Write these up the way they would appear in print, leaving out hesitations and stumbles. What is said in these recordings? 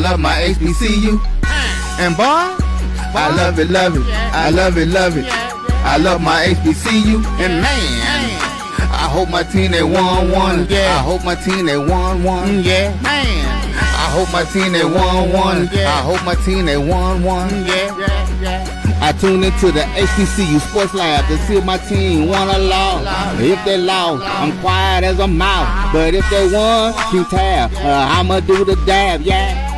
love my HBCU. And boy, I love it, love it. I love it, love it. I love my HBCU. And man, I hope my team they won. Yeah. I hope my team they won. Yeah. Man, I hope my team they won. I hope my team they won. Yeah. I tune into the HBCU Sports Lab to see if my team won or lost. If they lost, I'm quiet as a mouse. But if they won, keep tab. I'ma do the dab, yeah.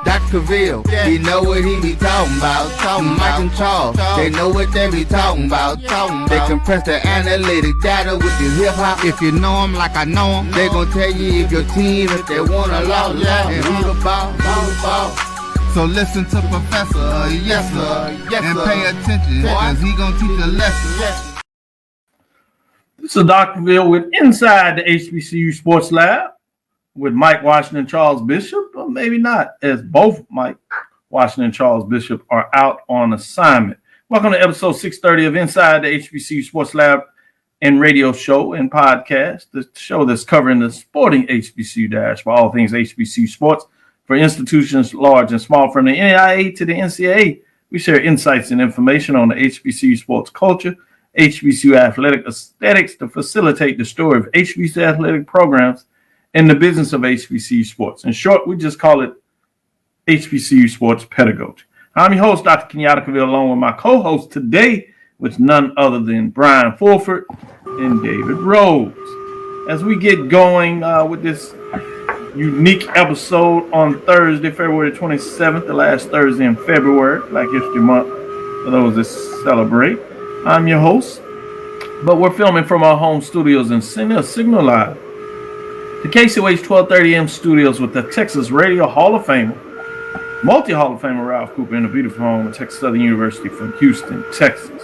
Dr. Cavil, he know what he be talking about. Mike and Charles, they know what they be talking about. They compress the analytic data with the hip hop. If you know them like I know them, they gon' tell you if your team, if they won or lost, and who the ball. So listen to Professor, yes sir, and pay attention, cause he gonna teach a lesson. This is Dr. Cavil with Inside the HBCU Sports Lab with Mike Washington and Charles Bishop, or maybe not, as both Mike Washington and Charles Bishop are out on assignment. Welcome to episode 630 of Inside the HBCU Sports Lab and radio show and podcast, the show that's covering the sporting HBCU dash for all things HBCU sports. For institutions large and small, from the NAIA to the NCAA, we share insights and information on the HBCU sports culture, HBCU athletic aesthetics to facilitate the story of HBCU athletic programs and the business of HBCU sports. In short, we just call it HBCU sports pedagogy. I'm your host, Dr. Kenyatta Cavil, along with my co-host today, which none other than Bryan Fulford and David Rhodes. As we get going with this unique episode on Thursday, February 27th, the last Thursday in February, Black History Month, for those that celebrate. I'm your host, but we're filming from our home studios in Signal Live, the KCOH 1230 AM studios with the Texas Radio Hall of Famer, multi-Hall of Famer Ralph Cooper in the beautiful home at Texas Southern University from Houston, Texas.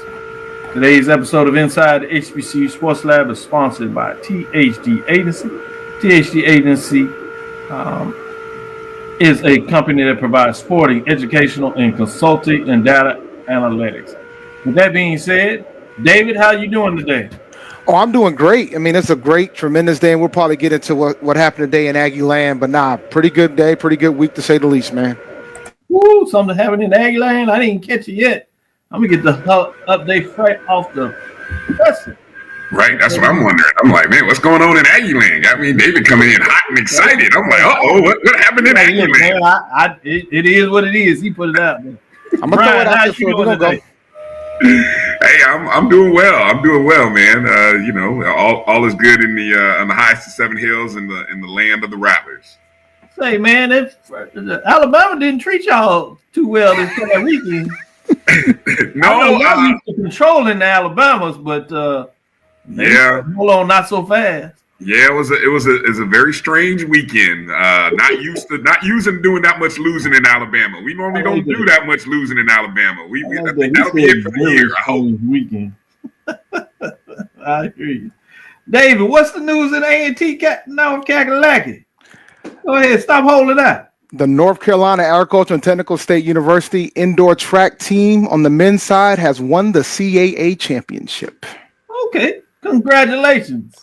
Today's episode of Inside the HBCU Sports Lab is sponsored by THD Agency. THD Agency is a company that provides sporting, educational, and consulting and data analytics. With that being said, David, how you doing today? Oh, I'm doing great. I mean, it's a great, tremendous day, and we'll probably get into what happened today in Aggie Land, but pretty good day, pretty good week to say the least, man. Woo, something happened in Aggie Land. I didn't catch it yet. I'm going to get the update right off the presser. Right, that's what I'm wondering. I'm like, man, what's going on in Aggie Land? I mean, they've been coming in hot and excited. I'm like, what happened in Aggie Land? It is what it is. He put it out there. I'm gonna throw it out there for we're gonna go. Hey, I'm doing well. I'm doing well, man. All is good in the on the highest of Seven Hills in the land of the Rattlers. Say, man, Alabama didn't treat y'all too well this past weekend. No, I'm used to controlling the Alabamas, but hold on, not so fast. Yeah, it was a very strange weekend. Not used to doing that much losing in Alabama. We normally don't do that much losing in Alabama. I think that'll be it for the year. I hope. Weekend. I hear you, David. What's the news in A&T North Kakalaki? Go ahead, stop holding that. The North Carolina Agricultural and Technical State University indoor track team on the men's side has won the CAA championship. Okay, congratulations.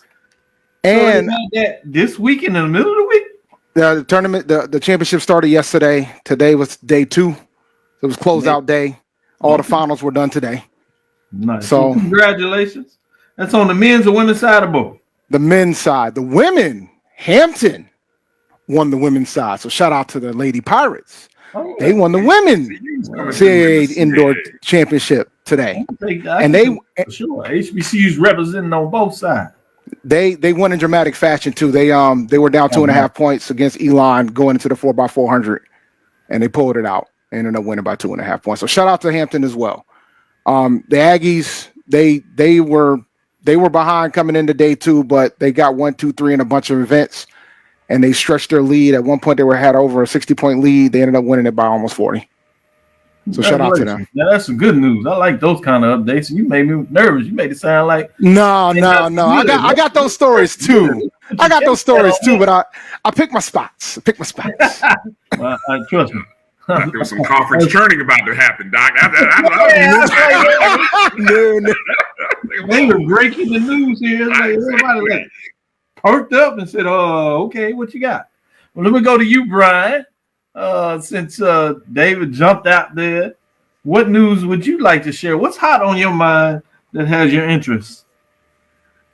And so that this week in the middle of the week? The tournament, the championship started yesterday. Today was day 2. It was closeout day. All the finals were done today. Nice. So congratulations. That's on the men's or women's side of both? The men's side. The women, Hampton won the women's side. So shout out to the Lady Pirates. They won the women's CAA indoor championship today. And they sure HBCU's representing on both sides. They won in dramatic fashion too. They were down 2.5 points against Elon going into the 4x400, and they pulled it out. They ended up winning by 2.5 points. So shout out to Hampton as well. The Aggies they were behind coming into day 2, but they got 1, 2, 3 in a bunch of events, and they stretched their lead. At one point, they had over a 60-point lead. They ended up winning it by almost 40. So shout out to them. Yeah, that's some good news. I like those kind of updates. You made me nervous. You made it sound like no. I got those stories too. But I pick my spots. Trust me. There was some conference churning about to happen, Doc. They were breaking the news here. Everybody perked up and said, okay, what you got? Well, let me go to you, Bryan. Since David jumped out there, what news would you like to share? What's hot on your mind that has your interest?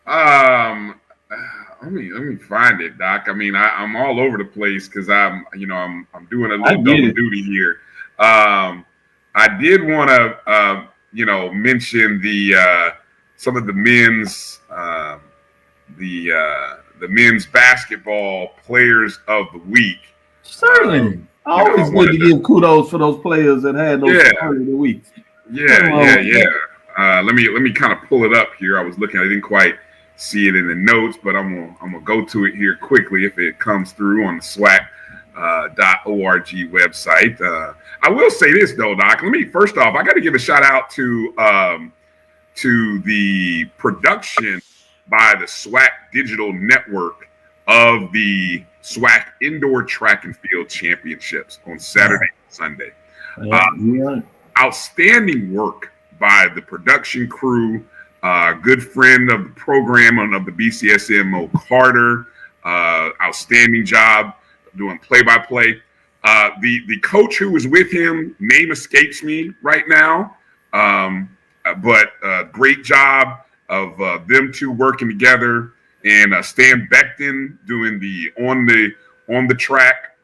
Let me find it, Doc. I mean, I'm all over the place because I'm doing a little double duty here. I did want to mention the some of the men's the men's basketball players of the week. Certainly. Always good to give kudos for those players that had those players of the week. Yeah. Let me kind of pull it up here. I was looking, I didn't quite see it in the notes, but I'm gonna go to it here quickly if it comes through on the SWAC.org website. I will say this though, Doc. First off, I got to give a shout out to the production by the SWAC Digital Network of the SWAC Indoor Track and Field Championships on Saturday and Sunday. Outstanding work by the production crew. Good friend of the program of the BCSM, Mo Carter. Outstanding job doing play-by-play. The coach who was with him, name escapes me right now, but great job of them two working together, and Stan Becton doing the on the track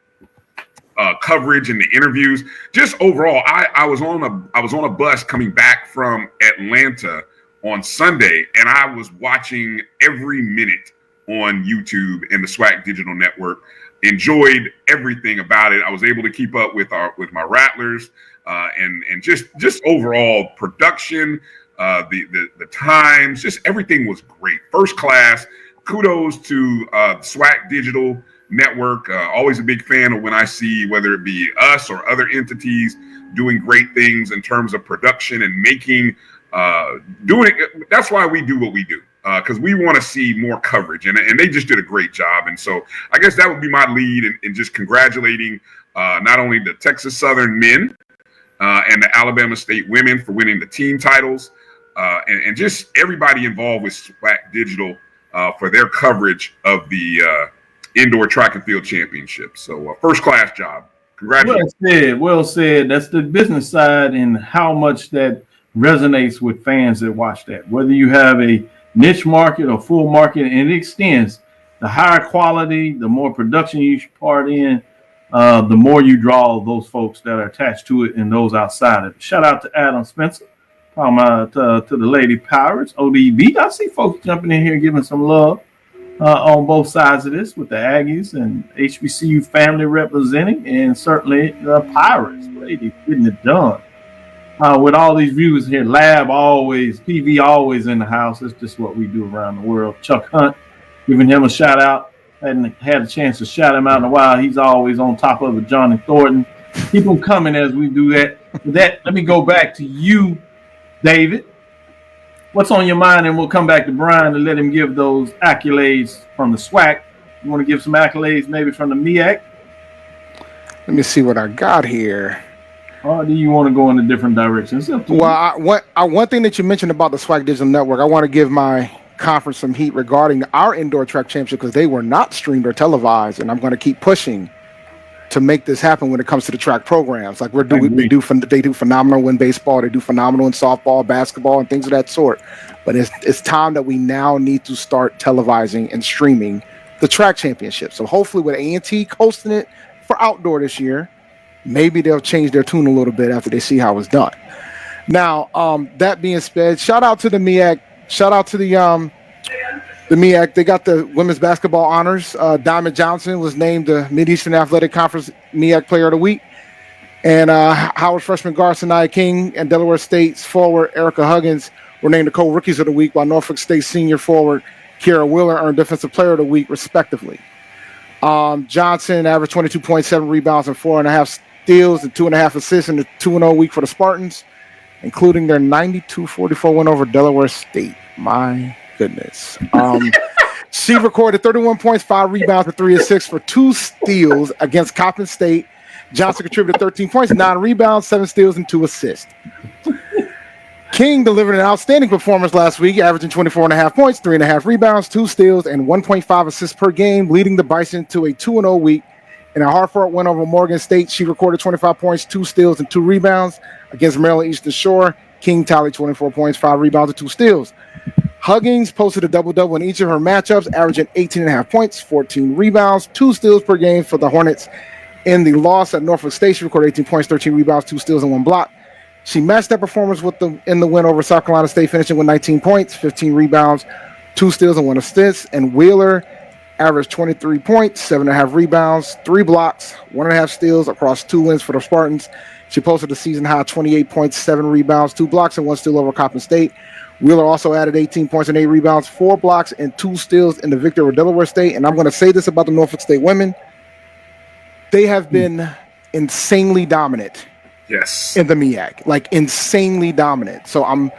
coverage and the interviews. Just overall, I was on a bus coming back from Atlanta on Sunday, and I was watching every minute on YouTube and the SWAC Digital Network. Enjoyed everything about it. I was able to keep up with my Rattlers, and just overall production, the times, just everything was great, first class. Kudos to SWAC Digital Network. Always a big fan of when I see whether it be us or other entities doing great things in terms of production and making. Doing it. That's why we do what we do, because we want to see more coverage, and they just did a great job. And so I guess that would be my lead in just congratulating not only the Texas Southern men and the Alabama State women for winning the team titles, and just everybody involved with SWAC Digital for their coverage of the Indoor Track and Field Championship. So first class job. Congratulations. Well said. That's the business side and how much that resonates with fans that watch that. Whether you have a niche market or full market, and it extends, the higher quality, the more production you part in, the more you draw those folks that are attached to it and those outside of it. Shout out to Adam Spencer, talking about to the Lady Pirates, ODB. I see folks jumping in here giving some love on both sides of this with the Aggies and HBCU family representing, and certainly the Pirates. Lady getting it done. With all these viewers here, Lab always, PV always in the house. That's just what we do around the world. Chuck Hunt, giving him a shout out. Hadn't had a chance to shout him out in a while. He's always on top of it. Johnny Thornton. Keep them coming as we do that. With that, let me go back to you, David. What's on your mind? And we'll come back to Bryan and let him give those accolades from the SWAC. You want to give some accolades maybe from the MEAC? Let me see what I got here. Or do you want to go in a different direction? Well, one thing that you mentioned about the SWAC Digital Network, I want to give my conference some heat regarding our indoor track championship, because they were not streamed or televised, and I'm going to keep pushing to make this happen when it comes to the track programs. Like they do phenomenal in baseball, they do phenomenal in softball, basketball, and things of that sort. But it's time that we now need to start televising and streaming the track championship. So hopefully with A&T hosting it for outdoor this year, maybe they'll change their tune a little bit after they see how it's done. Now, that being said, shout out to the MEAC. Shout out to the MEAC. They got the women's basketball honors. Diamond Johnson was named the Mid-Eastern Athletic Conference MEAC Player of the Week. And Howard freshman guard Sanaya King and Delaware State's forward Erica Huggins were named the co-rookies of the week, while Norfolk State senior forward Kiera Wheeler earned Defensive Player of the Week, respectively. Johnson averaged 22.7 rebounds and 4.5 steals and 2.5 assists in the 2-0 week for the Spartans, including their 92-44 win over Delaware State. My goodness. She recorded 31 points, 5 rebounds, and 3 assists for 2 steals against Coppin State. Johnson contributed 13 points, 9 rebounds, 7 steals, and 2 assists. King delivered an outstanding performance last week, averaging 24.5 points, 3.5 rebounds, 2 steals, and 1.5 assists per game, leading the Bison to a 2-0 week In a hard-fought win over Morgan State, she recorded 25 points, 2 steals, and 2 rebounds. Against Maryland Eastern Shore, King tallied 24 points, 5 rebounds, and 2 steals. Huggins posted a double-double in each of her matchups, averaging 18.5 points, 14 rebounds, 2 steals per game for the Hornets. In the loss at Norfolk State, she recorded 18 points, 13 rebounds, 2 steals, and 1 block. She matched that performance in the win over South Carolina State, finishing with 19 points, 15 rebounds, 2 steals, and 1 assist. And Wheeler averaged 23 points, 7.5 rebounds, 3 blocks, 1.5 steals across 2 wins for the Spartans. She posted a season-high 28 points, 7 rebounds, 2 blocks, and 1 steal over Coppin State. Wheeler also added 18 points and 8 rebounds, 4 blocks, and 2 steals in the victory over Delaware State. And I'm going to say this about the Norfolk State women. They have been insanely dominant. Yes. In the MEAC, like insanely dominant. So I'm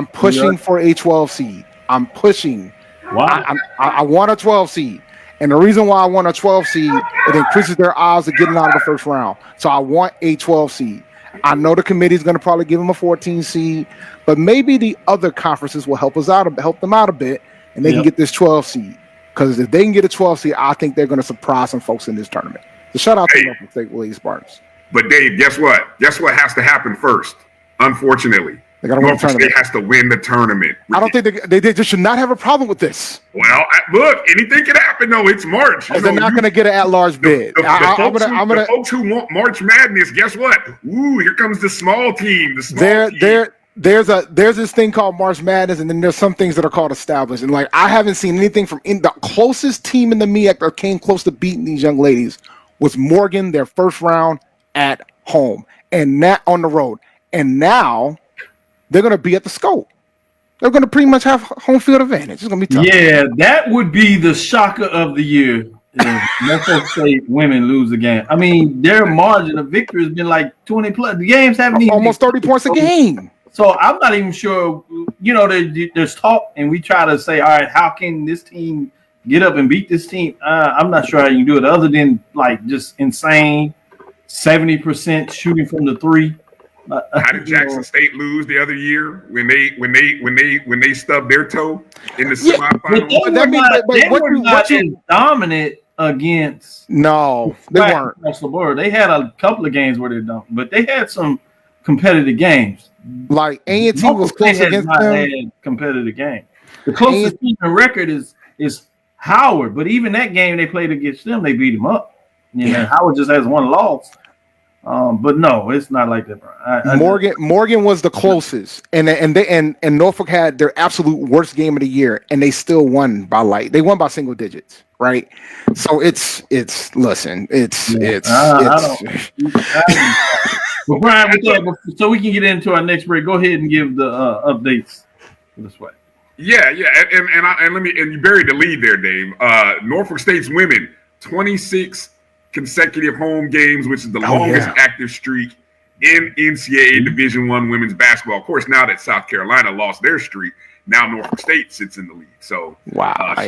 pushing for a 12 seed. I'm pushing. Wow. I want a 12 seed. And the reason why I want a 12 seed, it increases their odds of getting out of the first round. So I want a 12 seed. I know the committee is going to probably give them a 14 seed, but maybe the other conferences will help them out a bit, and they can get this 12 seed. Because if they can get a 12 seed, I think they're going to surprise some folks in this tournament. So shout out to Norfolk State Lady Spartans. But Dave, guess what? Guess what has to happen first? Unfortunately, they got to win the tournament. State has to win the tournament. I don't think they should not have a problem with this. Well, look, anything can happen. though. It's March. They're not going to get an at-large bid. The folks who want March Madness, guess what? Ooh, here comes the small team. There's this thing called March Madness, and then there's some things that are called established. And like I haven't seen anything from the closest team in the MEAC that came close to beating these young ladies was Morgan, their first round at home and not on the road. And now they're going to be at the Scope. They're going to pretty much have home field advantage. It's going to be tough. Yeah, that would be the shocker of the year if Norfolk State women lose a game. I mean, their margin of victory has been like 20 plus. The games haven't even almost 30 points a game. So I'm not even sure, there's talk and we try to say, all right, how can this team get up and beat this team? I'm not sure how you can do it other than like just insane 70% shooting from the 3. How did Jackson State lose the other year when they stubbed their toe in the semifinals? They were not as dominant against. No, they weren't. They had a couple of games where they don't, but they had some competitive games. Like A&T was close against them. Competitive game. The closest team in record is Howard, but even that game they played against them, they beat them up. Howard just has 1 loss. But no, it's not like that. Morgan was the closest, and Norfolk had their absolute worst game of the year, and they still won by they won by single digits, right? So it's Well, Bryan, so we can get into our next break. Go ahead and give the updates this way. Yeah, and you buried the lead there, Dave. Norfolk State's women 26 consecutive home games, which is the longest active streak in NCAA Division I women's basketball. Of course, now that South Carolina lost their streak, now Norfolk State sits in the lead. So, shout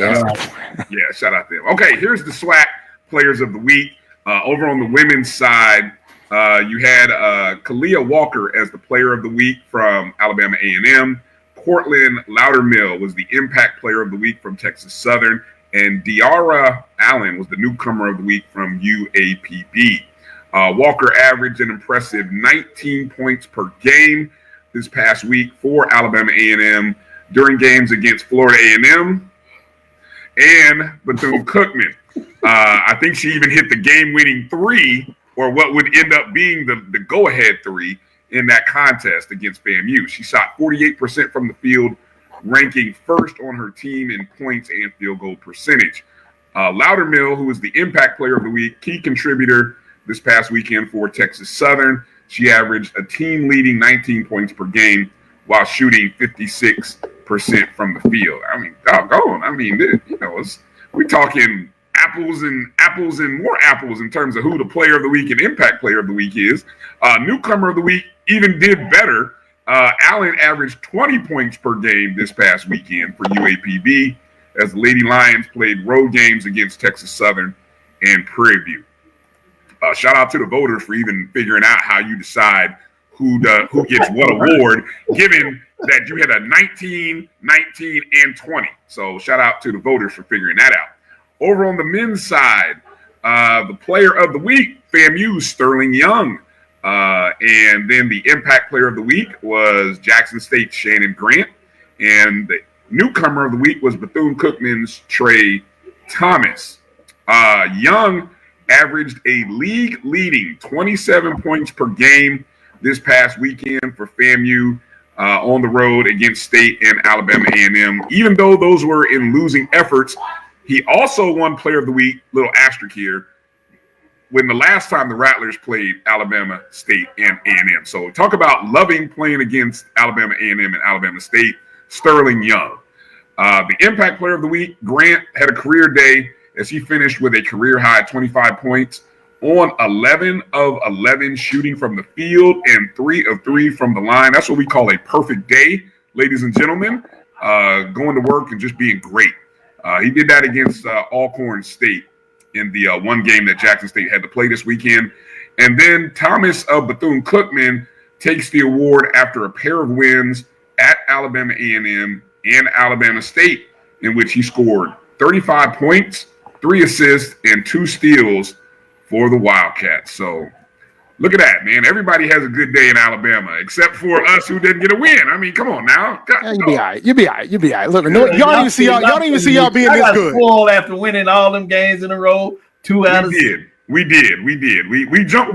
out to them. Okay, here's the SWAC players of the week. Over on the women's side, you had Kalia Walker as the player of the week from Alabama A&M. Cortland Loudermill was the impact player of the week from Texas Southern. And Diarra Allen was the newcomer of the week from UAPB. Walker averaged an impressive 19 points per game this past week for Alabama A&M during games against Florida A&M and Bethune-Cookman. I think she even hit the game-winning 3, or what would end up being the go-ahead 3 in that contest against FAMU. She shot 48% from the field, ranking first on her team in points and field goal percentage. Loudermill, who was the impact player of the week, key contributor this past weekend for Texas Southern. She averaged a team-leading 19 points per game while shooting 56% from the field. I mean, doggone. I mean, we're talking apples and more apples in terms of who the player of the week and impact player of the week is. Newcomer of the week even did better. Allen averaged 20 points per game this past weekend for UAPB as the Lady Lions played road games against Texas Southern and Prairie View. Shout out to the voters for even figuring out how you decide who gets what award, given that you had a 19, 19, and 20. So shout out to the voters for figuring that out. Over on the men's side, The player of the week, FAMU's Sterling Young. And then the impact player of the week was Jackson State's Shannon Grant. And the newcomer of the week was Bethune-Cookman's Trey Thomas. Young averaged a league-leading 27 points per game this past weekend for FAMU on the road against State and Alabama A&M. Even though those were in losing efforts, he also won Player of the Week, little asterisk here, when the last time the Rattlers played Alabama State and A&M. So talk about loving playing against Alabama A&M and Alabama State, Sterling Young. The impact player of the week, Grant, had a career day as he finished with a career-high 25 points on 11 of 11 shooting from the field and 3 of 3 from the line. That's what we call a perfect day, ladies and gentlemen, going to work and just being great. He did that against Alcorn State in the one game that Jackson State had to play this weekend. And then Thomas of Bethune-Cookman takes the award after a pair of wins at Alabama A&M and Alabama State, in which he scored 35 points, 3 assists, and 2 steals for the Wildcats. So look at that, man. Everybody has a good day in Alabama, except for us who didn't get a win. I mean, come on now. You'll be all right. You'll be all right. You'll be all right. Look, no, y'all don't even see y'all being this good. Spoiled after winning all them games in a row. 2 out of 6. We did. We dropped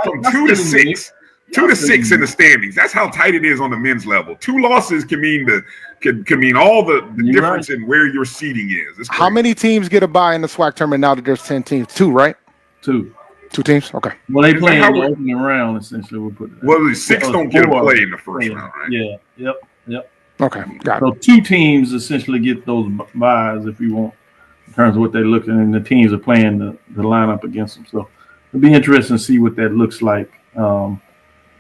from 2 to 6. 2 to 6 in the standings. That's how tight it is on the men's level. 2 losses can mean all the difference in where your seeding is. How many teams get a bye in the SWAC tournament now that there's 10 teams? 2, right? 2. 2 teams? Okay. Well, they play in the opening round, essentially. We'll put it. Well, 6 don't get a play in the first round, right? Yeah. Yep. Okay. Got it. So 2 teams essentially get those byes if you want, in terms of what they're looking, and the teams are playing the lineup against them. So it'll be interesting to see what that looks like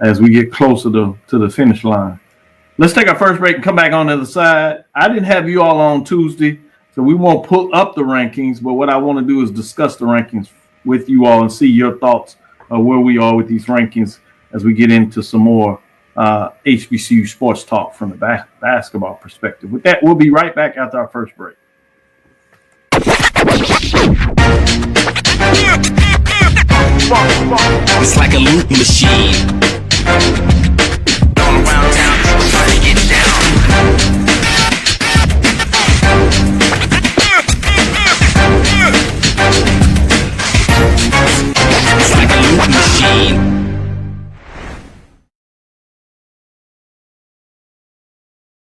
as we get closer to the finish line. Let's take our first break and come back on the other side. I didn't have you all on Tuesday, so we won't pull up the rankings, but what I want to do is discuss the rankings with you all and see your thoughts of where we are with these rankings as we get into some more HBCU sports talk from the basketball perspective. With that, we'll be right back after our first break. It's like a loop machine. All around town, trying to get down. It's like a loop machine.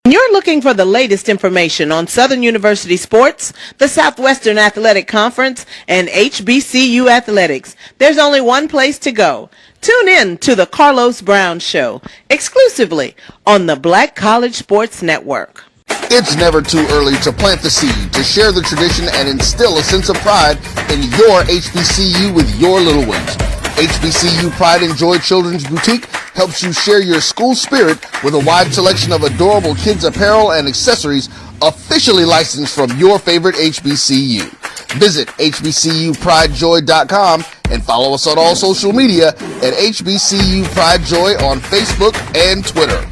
You're looking for the latest information on Southern University sports, the Southwestern Athletic Conference, and HBCU athletics. There's only one place to go. Tune in to the Carlos Brown Show, exclusively on the Black College Sports Network. It's never too early to plant the seed, to share the tradition, and instill a sense of pride in your HBCU with your little ones. HBCU Pride and Joy Children's Boutique helps you share your school spirit with a wide selection of adorable kids apparel and accessories officially licensed from your favorite HBCU. Visit hbcupridejoy.com and follow us on all social media at HBCU Pride Joy on Facebook and Twitter.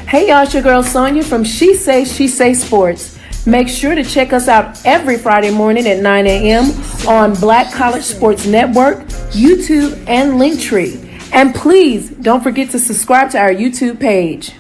Hey y'all, it's your girl Sonia from She Say Sports. Make sure to check us out every Friday morning at 9 a.m. on Black College Sports Network, YouTube, and Linktree. And please don't forget to subscribe to our YouTube page.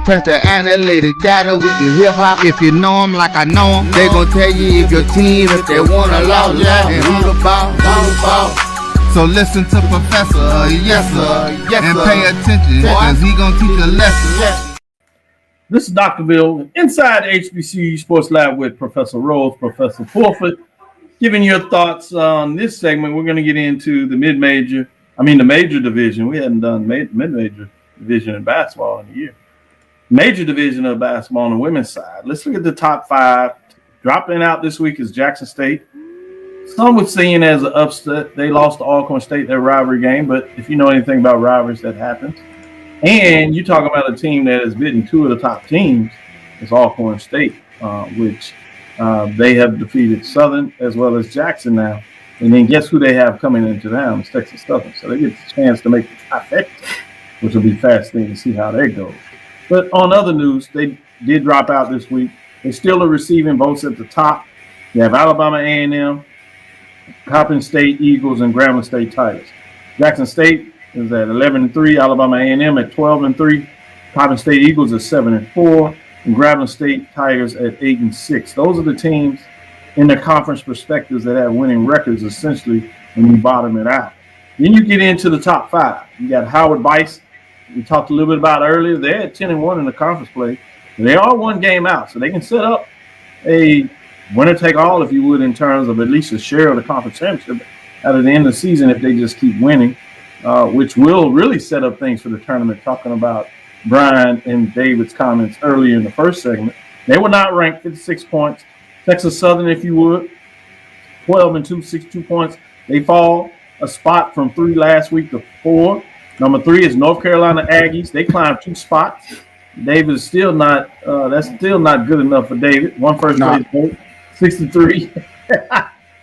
Press the analytic data with your hip hop. If you know them like I know them, they gon' tell you if your team, if they wanna lose, and who the ball. So listen to Professor, yes sir, and pay attention, cause he gon' teach a lesson. This is Dr. Bill inside HBCU Sports Lab with Professor Rose, Professor Fulford, giving your thoughts on this segment. We're gonna get into the the major division. We hadn't done mid-major division in basketball in a year. major division of basketball on the women's side. Let's look at the top 5. Dropping out this week is Jackson State. Some would see it as an upset. They lost to Alcorn State their rivalry game, but if you know anything about rivalries, that happens. And you talk about a team that has beaten 2 of the top teams, it's Alcorn State, which they have defeated Southern as well as Jackson now. And then guess who they have coming into town? It's Texas Southern. So they get the chance to make the trifecta, which will be fascinating to see how that goes. But on other news, they did drop out this week. They still are receiving votes at the top. You have Alabama A&M, Coppin State Eagles, and Grambling State Tigers. Jackson State is at 11-3, Alabama A&M at 12-3, Coppin State Eagles at 7-4, and Grambling State Tigers at 8-6. Those are the teams in their conference perspectives that have winning records, essentially, when you bottom it out. Then you get into the top 5. You got Howard Bice, we talked a little bit about earlier. They're at 10-1 in the conference play. They are one game out, so they can set up a winner-take-all, if you would, in terms of at least a share of the conference championship at the end of the season if they just keep winning, which will really set up things for the tournament, talking about Bryan and David's comments earlier in the first segment. They were not ranked, 56 points. Texas Southern, if you would, 12-2, 62 points. They fall a spot from 3 last week to 4. Number 3 is North Carolina Aggies. They climbed 2 spots. David is still not that's still not good enough for David. One first place vote, 63.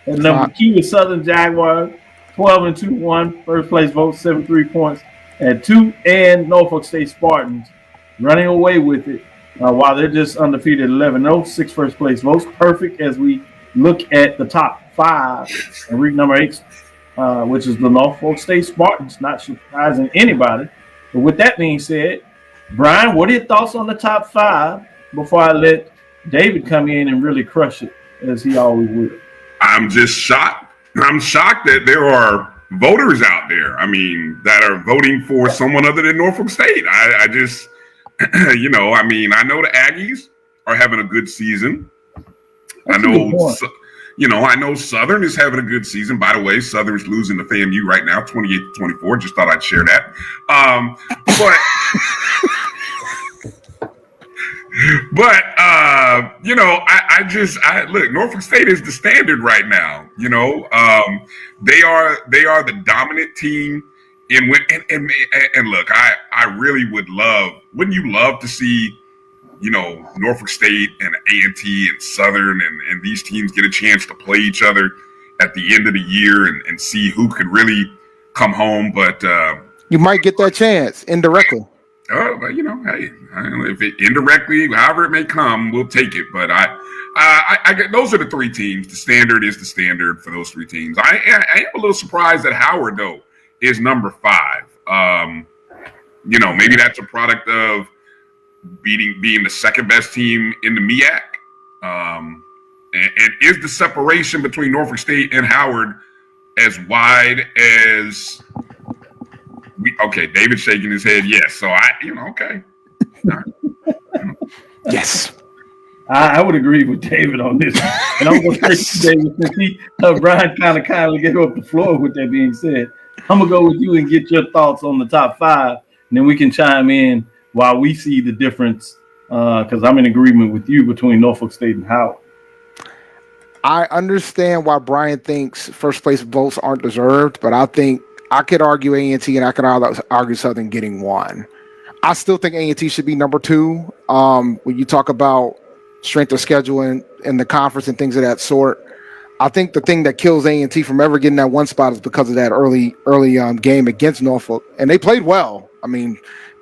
And number 2 is Southern Jaguars, 12-2, 1 first place vote, 73 points. And 2 and Norfolk State Spartans running away with it while they're just undefeated 11-0, 6 first place votes. Perfect as we look at the top 5 and read number 8, which is the Norfolk State Spartans, not surprising anybody. But with that being said, Bryan, what are your thoughts on the top 5 before I let David come in and really crush it, as he always will? I'm just shocked. I'm shocked that there are voters out there, that are voting for someone other than Norfolk State. I just, I know the Aggies are having a good season. I know Southern is having a good season. By the way, Southern's losing to FAMU right now, 28-24. Just thought I'd share that. Look, Norfolk State is the standard right now. They are the dominant team and look, I really wouldn't you love to see, Norfolk State and A&T and Southern and these teams get a chance to play each other at the end of the year and see who could really come home. But you might get that chance indirectly. But hey, if it indirectly, however it may come, we'll take it. But I get those are the 3 teams. The standard is the standard for those 3 teams. I am a little surprised that Howard though is number 5. Maybe that's a product of being the second best team in the MEAC. And is the separation between Norfolk State and Howard as wide as David's shaking his head. Yes. So okay. All right. Yes. I would agree with David on this. And I'm going to say to David, since Bryan kind of kindly gave up the floor with that being said, I'm going to go with you and get your thoughts on the top 5. And then we can chime in while we see the difference, because I'm in agreement with you between Norfolk State and Howard. I understand why Bryan thinks first place votes aren't deserved, but I think I could argue A&T and I could argue Southern getting 1. I still think A&T should be number 2. When you talk about strength of schedule in the conference and things of that sort, I think the thing that kills A&T from ever getting that 1 spot is because of that early game against Norfolk, and they played well.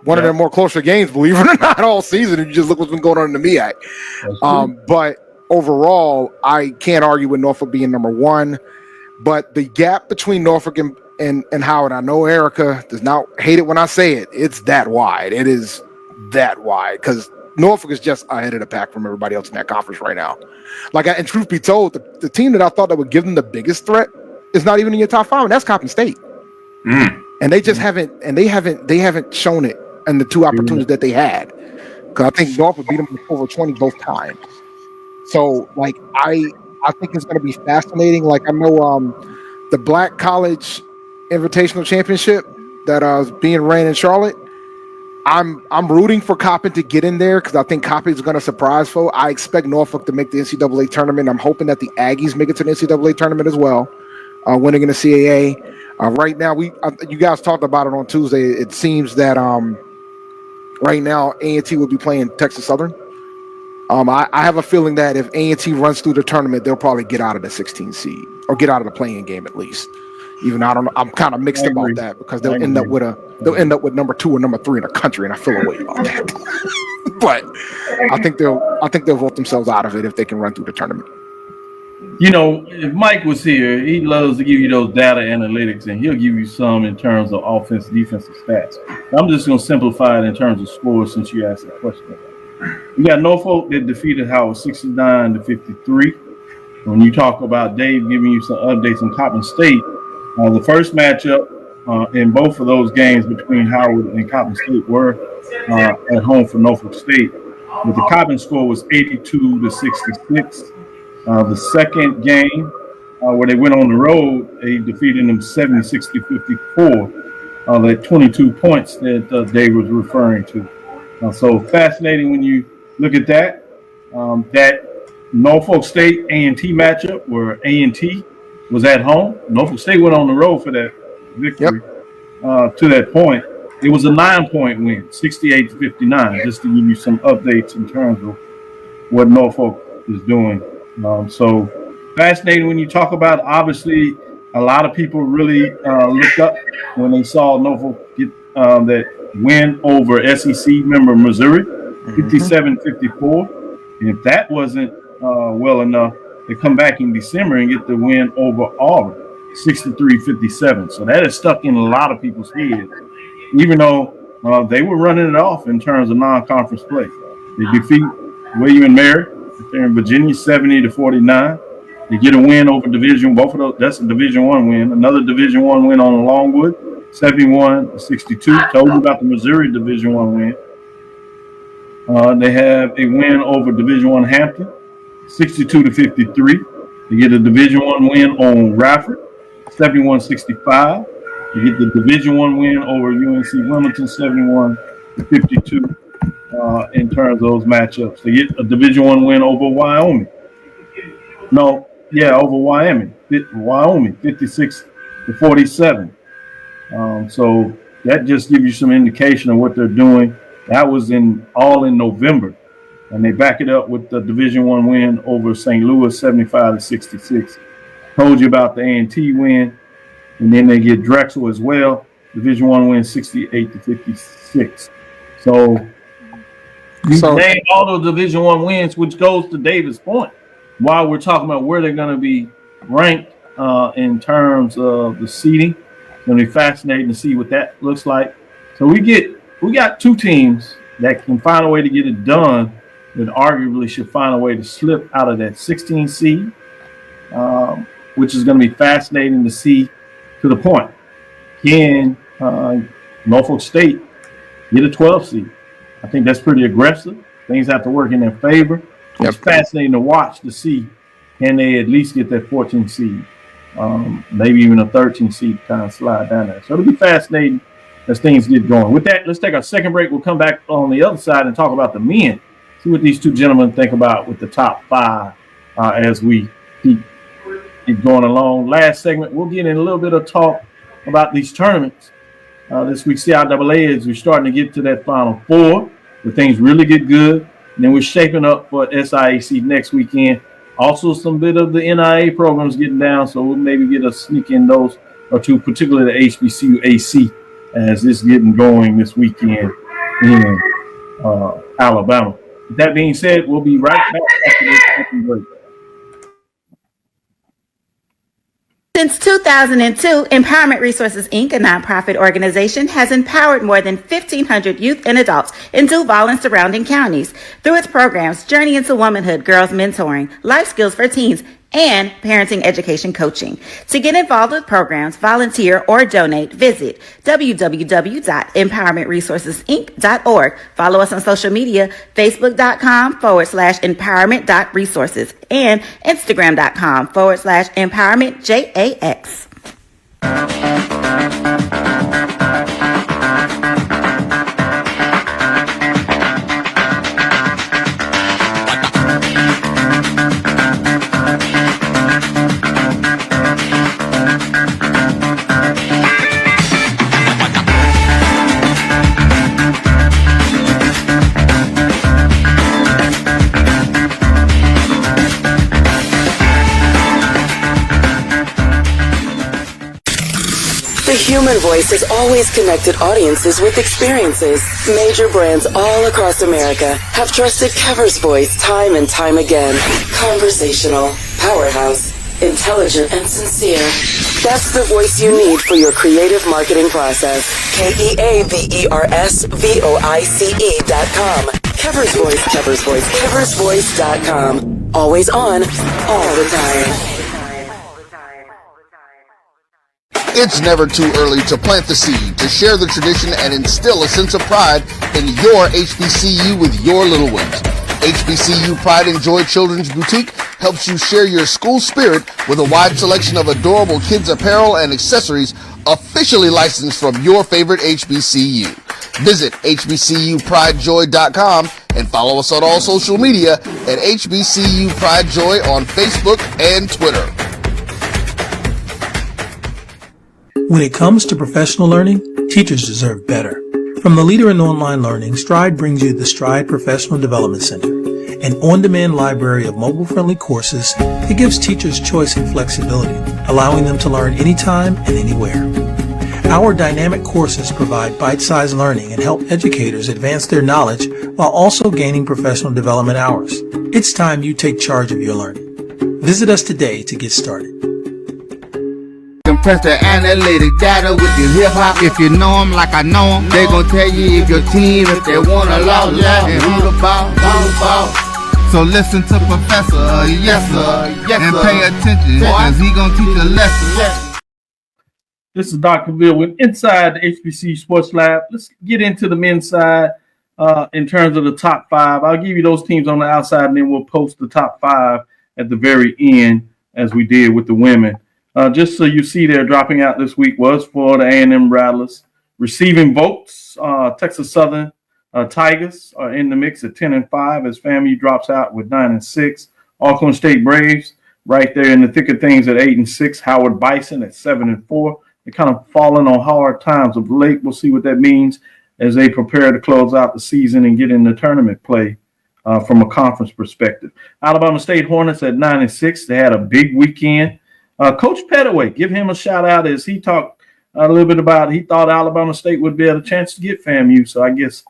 One of their more closer games, believe it or not, all season. If you just look what's been going on in the MEAC. But overall, I can't argue with Norfolk being number 1. But the gap between Norfolk and Howard, I know Erica does not hate it when I say it. It's that wide. It is that wide because Norfolk is just ahead of the pack from everybody else in that conference right now. And truth be told, the team that I thought that would give them the biggest threat is not even in your top 5, and that's Coppin State. And they just haven't, and they haven't shown it in the 2 opportunities that they had. Because I think Norfolk beat them over 20 both times. So, I think it's going to be fascinating. I know the Black College Invitational Championship that is being ran in Charlotte, I'm rooting for Coppin to get in there because I think Coppin is going to surprise folk. I expect Norfolk to make the NCAA tournament. I'm hoping that the Aggies make it to the NCAA tournament as well, winning in the CAA. Right now, you guys talked about it on Tuesday. It seems that right now A&T will be playing Texas Southern. I have a feeling that if A&T runs through the tournament, they'll probably get out of the 16 seed or get out of the playing game at least. Even I don't know, I'm kind of mixed about that because they'll end up with number 2 or number 3 in the country, and I feel a way about that. But I think they'll vote themselves out of it if they can run through the tournament. You know, if Mike was here, he loves to give you those data analytics, and he'll give you some in terms of offense, defensive stats. I'm just going to simplify it in terms of scores since you asked that question. We got Norfolk that defeated Howard 69-53. When you talk about Dave giving you some updates on Coppin State, the first matchup in both of those games between Howard and Coppin State were at home for Norfolk State. But the Coppin score was 82-66. The second game where they went on the road, they defeated them 76-54. That 22 points that Dave was referring to. So fascinating when you look at that. That Norfolk State A&T matchup where A&T was at home. Norfolk State went on the road for that victory. To that point, it was a 9-point win, 68-59, just to give you some updates in terms of what Norfolk is doing. So fascinating when you talk about, obviously, a lot of people really looked up when they saw Norfolk get that win over SEC member Missouri, 57-54. And if that wasn't well enough, they come back in December and get the win over Auburn, 63-57. So that is stuck in a lot of people's heads, even though they were running it off in terms of non-conference play. They defeat William and Mary. They're in Virginia, 70-49. They get a win over Division. Both of those. That's a Division I win. Another Division I win on Longwood, 71-62. Told you about the Missouri Division I win. They have a win over Division I Hampton, 62-53. They get a Division I win on Radford, 71-65. They get the Division I win over UNC Wilmington, 71-52. In terms of those matchups, they get a Division I win over Wyoming. Over Wyoming, 56-47. So that just gives you some indication of what they're doing. That was all in November, and they back it up with the Division I win over St. Louis, 75-66. Told you about the A&T win, and then they get Drexel as well. Division I win, 68-56. So name all those Division I wins, which goes to David's point. While we're talking about where they're going to be ranked in terms of the seeding, it's going to be fascinating to see what that looks like. So we got two teams that can find a way to get it done, but arguably should find a way to slip out of that 16 seed, which is going to be fascinating to see. To the point, can Norfolk State get a 12 seed? I think that's pretty aggressive. Things have to work in their favor. It's fascinating to watch to see, can they at least get that 14 seed, maybe even a 13 seed kind of slide down there. So it'll be fascinating as things get going. With that, let's take our second break. We'll come back on the other side and talk about the men. See what these two gentlemen think about with the top five as we keep going along. Last segment, we'll get in a little bit of talk about these tournaments. This week's CIAA is we're starting to get to that Final Four where things really get good. And then we're shaping up for SIAC next weekend. Also, some bit of the NIA programs getting down, so we'll maybe get a sneak in those or two, particularly the HBCU AC, as it's getting going this weekend in Alabama. With that being said, we'll be right back after this break. Since 2002, Empowerment Resources, Inc., a nonprofit organization, has empowered more than 1,500 youth and adults in Duval and surrounding counties through its programs Journey into Womanhood, Girls Mentoring, Life Skills for Teens, and Parenting Education Coaching. To get involved with programs, volunteer, or donate, visit www.empowermentresourcesinc.org. Follow us on social media, facebook.com/empowerment.resources and instagram.com/empowermentJAX. The human voice has always connected audiences with experiences. Major brands all across America have trusted Cover's voice time and time again. Conversational, powerhouse, intelligent, and sincere. That's the voice you need for your creative marketing process. KEAVERSVOICE.com. Cover's Voice, Cover's Voice, CoversVoice.com. Always on, all the time. It's never too early to plant the seed, to share the tradition, and instill a sense of pride in your HBCU with your little ones. HBCU Pride and Joy Children's Boutique helps you share your school spirit with a wide selection of adorable kids apparel and accessories officially licensed from your favorite HBCU. Visit hbcupridejoy.com and follow us on all social media at HBCU Pride Joy on Facebook and Twitter. When it comes to professional learning, teachers deserve better. From the leader in online learning, Stride brings you the Stride Professional Development Center, an on-demand library of mobile-friendly courses that gives teachers choice and flexibility, allowing them to learn anytime and anywhere. Our dynamic courses provide bite-sized learning and help educators advance their knowledge while also gaining professional development hours. It's time you take charge of your learning. Visit us today to get started. Compress the analytic data with your hip-hop. If you know them like I know them, they gon' tell you if your team, if they want a lot, and who the ball. So listen to Professor, yes sir, and pay attention, cause he gon' teach a lesson. This is Dr. Cavil with Inside the HBCU Sports Lab. Let's get into the men's side in terms of the top five. I'll give you those teams on the outside, and then we'll post the top five at the very end, as we did with the women. Just so you see, they're dropping out this week was Florida A&M Rattlers. Receiving votes, Texas Southern Tigers are in the mix at 10-5 as FAMU drops out with 9-6. Auckland State Braves right there in the thick of things at 8-6. Howard Bison at 7-4. They're kind of falling on hard times of late. We'll see what that means as they prepare to close out the season and get in the tournament play from a conference perspective. Alabama State Hornets at 9-6. They had a big weekend. Coach Pettaway, give him a shout out as he talked a little bit about he thought Alabama State would be at a chance to get FAMU. So I guess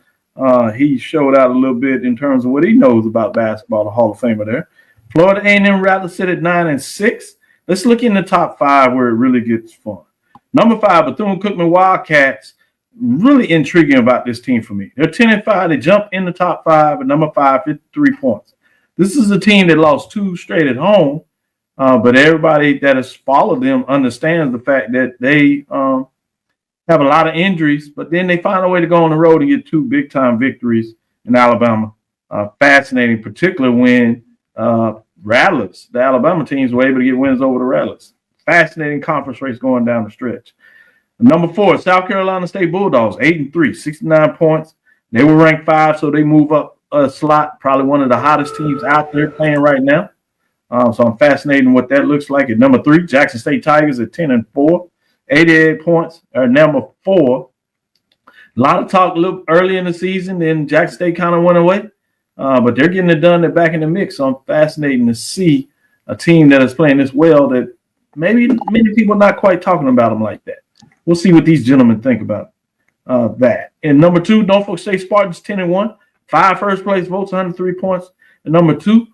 he showed out a little bit in terms of what he knows about basketball, the Hall of Famer there. Florida A&M Rattlers sit at 9-6. Let's look in the top five where it really gets fun. Number 5, Bethune-Cookman Wildcats. Really intriguing about this team for me. They're 10-5. They jump in the top 5 at number 5, 53 points. This is a team that lost 2 straight at home. But everybody that has followed them understands the fact that they have a lot of injuries, but then they find a way to go on the road and get 2 big-time victories in Alabama. Fascinating, particularly when Rattlers, the Alabama teams, were able to get wins over the Rattlers. Fascinating conference race going down the stretch. Number 4, South Carolina State Bulldogs, 8-3, 69 points. They were ranked 5, so they move up a slot. Probably one of the hottest teams out there playing right now. So I'm fascinated what that looks like. At number 3, Jackson State Tigers at 10-4, 88 points. At number 4, a lot of talk a little early in the season, then Jackson State kind of went away. But they're getting it done. They're back in the mix. So I'm fascinated to see a team that is playing this well that maybe many people are not quite talking about them like that. We'll see what these gentlemen think about that. And number 2, Norfolk State Spartans 10-1, 5 first place votes, 103 points. And number 2,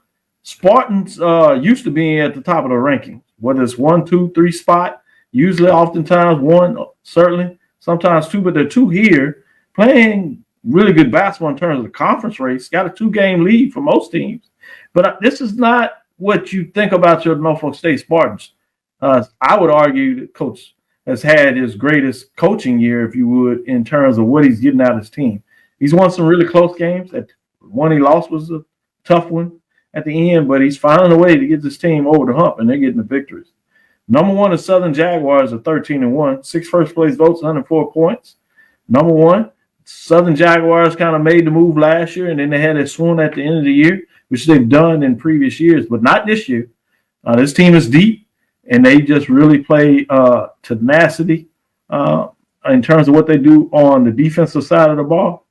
Spartans used to be at the top of the ranking, whether it's 1, 2, 3 spot, usually oftentimes 1, certainly, sometimes 2, but they're 2 here playing really good basketball in terms of the conference race, got a 2-game lead for most teams. But this is not what you think about your Norfolk State Spartans. I would argue that Coach has had his greatest coaching year, if you would, in terms of what he's getting out of his team. He's won some really close games. One he lost was a tough one at the end, but he's finding a way to get this team over the hump, and they're getting the victories. Number 1 is Southern Jaguars at 13-1, 6 first place votes, 104 points. Number 1, Southern Jaguars kind of made the move last year, and then they had a swoon at the end of the year, which they've done in previous years, but not this year. This team is deep, and they just really play tenacity in terms of what they do on the defensive side of the ball.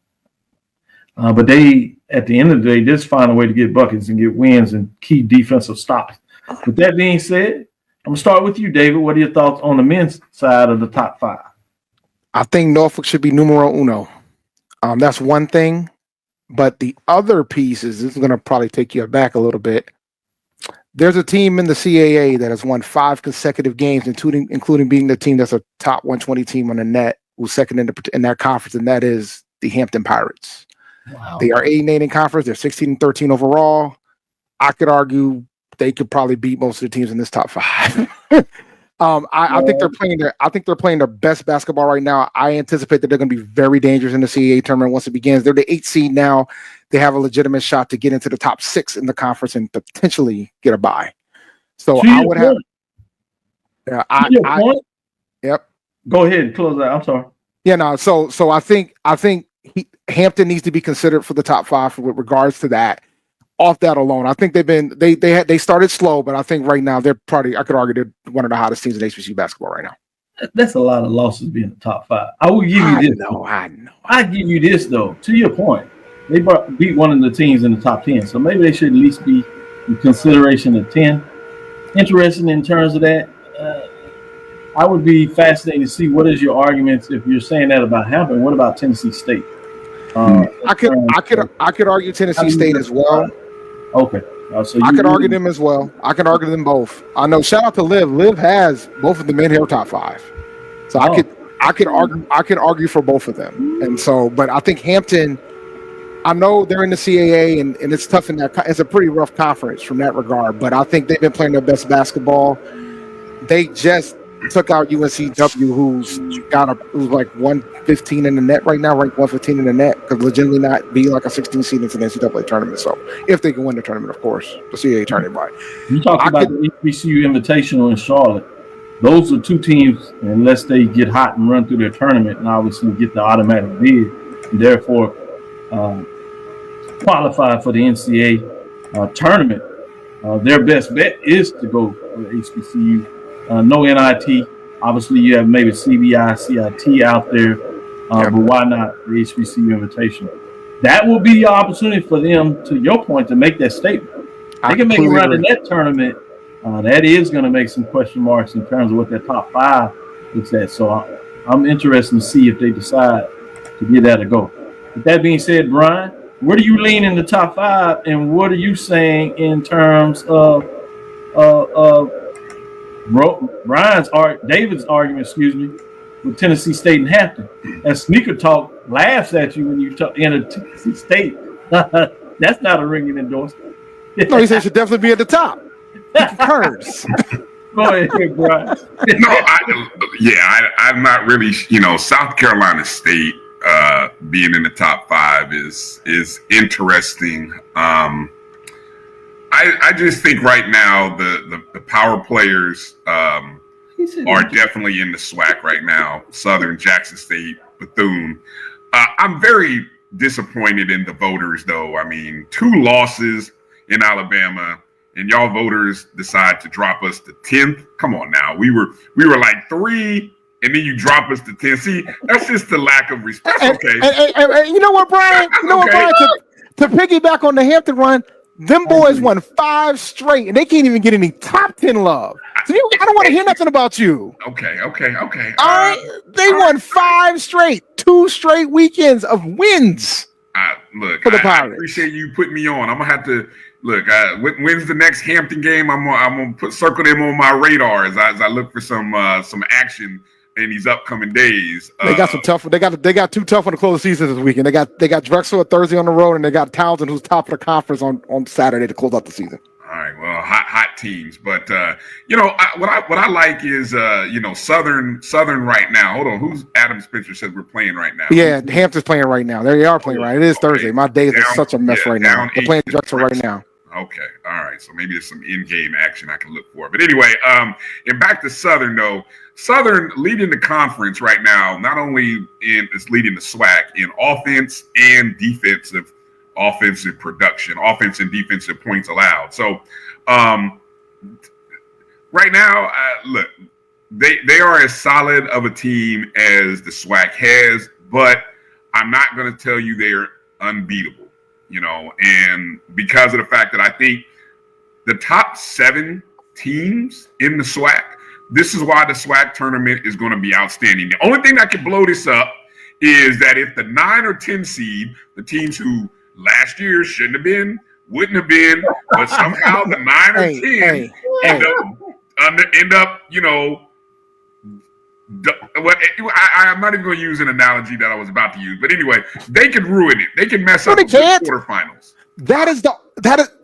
But they, at the end of the day, just find a way to get buckets and get wins and key defensive stops. With that being said, I'm going to start with you, David. What are your thoughts on the men's side of the top 5? I think Norfolk should be numero uno. That's one thing. But the other piece is, this is going to probably take you back a little bit. There's a team in the CAA that has won 5 consecutive games, including being the team that's a top 120 team on the net, who's second in that conference, and that is the Hampton Pirates. Wow. They are 8-8 in conference. They're 16-13 overall. I could argue they could probably beat most of the teams in this top 5. I think they're playing their best basketball right now. I anticipate that they're going to be very dangerous in the CAA tournament once it begins. They're the 8th seed now. They have a legitimate shot to get into the top 6 in the conference and potentially get a bye. So I would have. Yep. Go ahead and close that. I'm sorry. Yeah, no. So I think Hampton needs to be considered for the top 5 with regards to that. Off that alone, I think they started slow, but I think right now they're probably, I could argue, they're one of the hottest teams in HBCU basketball right now. That's a lot of losses being the top 5. I will give you this. I know. I give you this though. To your point, they beat one of the teams in the top 10, so maybe they should at least be in consideration of 10. Interesting in terms of that. I would be fascinated to see what is your arguments if you're saying that about Hampton. What about Tennessee State? I could argue Tennessee State as well. Okay. So I could argue them as well. I can argue them both. I know. Shout out to Liv. Liv has both of them in her top 5. So I could argue for both of them. And so, but I think Hampton, I know they're in the CAA and it's tough in that. It's a pretty rough conference from that regard. But I think they've been playing their best basketball. They just took out UNCW, who's like 115 in the net right now, ranked 115 in the net, could legitimately not be like a 16 seed into the NCAA tournament. So if they can win the tournament, of course, the CAA tournament by. You talked about the HBCU Invitational in Charlotte. Those are 2 teams, unless they get hot and run through their tournament, and obviously get the automatic bid, and therefore qualify for the NCAA tournament. Their best bet is to go for the HBCU. No NIT. Obviously, you have maybe CBI, CIT out there, but why not the HBCU invitation? That will be the opportunity for them, to your point, to make that statement. They can make a run in that tournament. That is going to make some question marks in terms of what that top 5 looks at. So I'm interested to see if they decide to give that a go. With that being said, Bryan, where do you lean in the top 5, and what are you saying in terms of David's argument, with Tennessee State and Hampton? As Sneaker Talk laughs at you when you enter Tennessee State. That's not a ringing endorsement. No, he said it should definitely be at the top. Concurs. Go ahead, Bryan. I'm not really, South Carolina State being in the top 5 is interesting. I just think right now the power players are definitely in the SWAC right now. Southern, Jackson State, Bethune. I'm very disappointed in the voters, though. I mean, 2 losses in Alabama, and y'all voters decide to drop us to 10th. Come on now, we were like 3, and then you drop us to 10. See, that's just the lack of respect. Okay. And you know what, Bryan? To piggyback on the Hampton run. Them boys won 5 straight, and they can't even get any top 10 love. So I don't want to hear nothing about you. Okay. All right, they won 5 straight, 2 straight weekends of wins. Look, for the Pirates. I appreciate you putting me on. I'm gonna have to look. When's the next Hampton game? I'm gonna circle them on my radar as I look for some action in these upcoming days. They got some tough. They got 2 tough on the close of the season this weekend. They got Drexel Thursday on the road, and they got Townsend, who's top of the conference, on Saturday to close out the season. All right, well, hot teams, but what I like is Southern right now. Hold on, who's Adam Spencer said we're playing right now? Yeah, Hampton's playing right now. They are playing right. It is Thursday. My days are such a mess right now. They're playing Drexel right now. Okay, all right. So maybe there's some in-game action I can look for. But anyway, and back to Southern though. Southern leading the conference right now. Not only is leading the SWAC in offense and defensive production, offense and defensive points allowed. So right now, look, they are as solid of a team as the SWAC has, but I'm not going to tell you they're unbeatable, and because of the fact that I think the top 7 teams in the SWAC This is why the SWAC tournament is going to be outstanding. The only thing that can blow this up is that if the 9 or 10 seed, the teams who last year shouldn't have been, wouldn't have been, but somehow the 9 or 10 end up, you know, I'm not even going to use an analogy that I was about to use, but anyway, they could ruin it. They can mess up the quarterfinals. That is